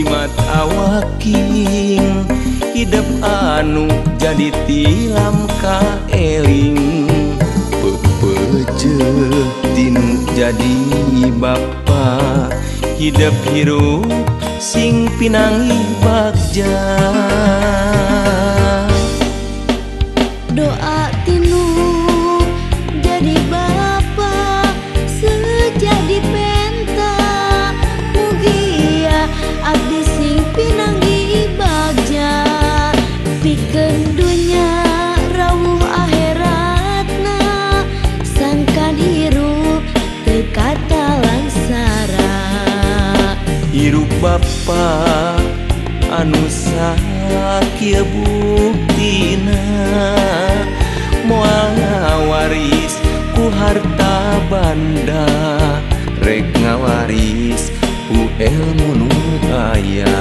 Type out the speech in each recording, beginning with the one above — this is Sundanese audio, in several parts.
jimat awaking hidup anu jadi tilam ka eling pepeje tinu jadi bapa hidup hirup sing pinangi bagja doa tinu jadi bapa sejadi penta mugia abdi sing pinanggi bagja pikeun dunya rawuh akhiratna sangkan hirup teu kata langsara hirup bapa anu sakieu buktina moal ngawaris ku harta banda rek ngawaris ku ilmu nu aya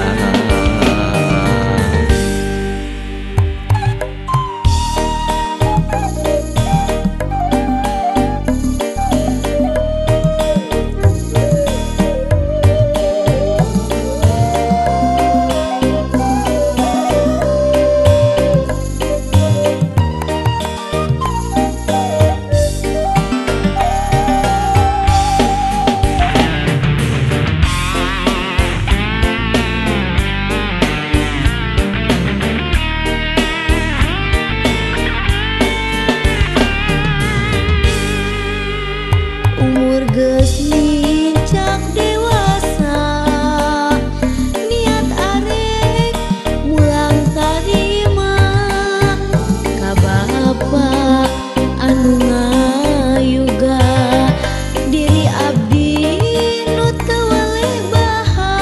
umur geus mincak dewasa niat arek mulang tarima ka bapa anu ngayuga diri abdi nu teu waleh baha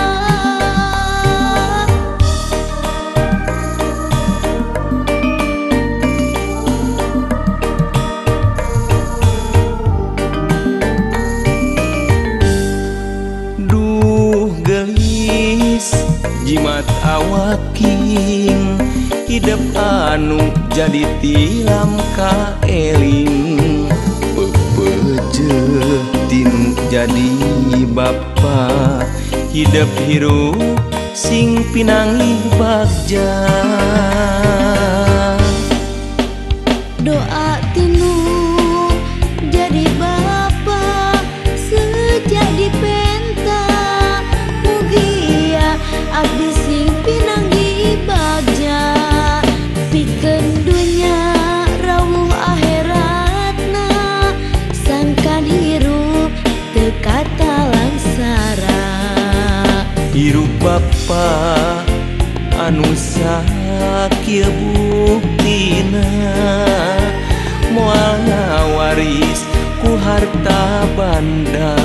jimat awaking hidup anu jadi tilam ka eling pepeje tinu jadi bapa hidup hirup sing pinangi bagja doa tinu jadi bapa sejadi penta mugia abdi sing pinanggi bagja pikeun dunya rawuh akhiratna sangkan hirup teu kata langsara hirup bapa anu sakieu buktina moal ngawaris ku harta banda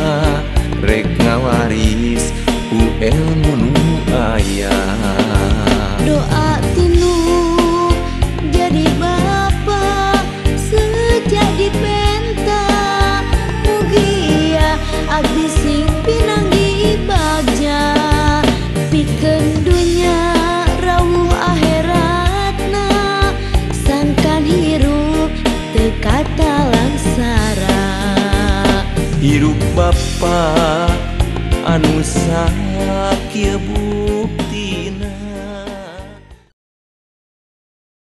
rek ngawaris ku ilmu nu aya doa tinu jadi bapa sejadi penta mugia abdi sing pinanggi bagja pikeun dunya rawuh akhiratna sangkan hirup teu kata langsara hirup bapa anu sakieu buktina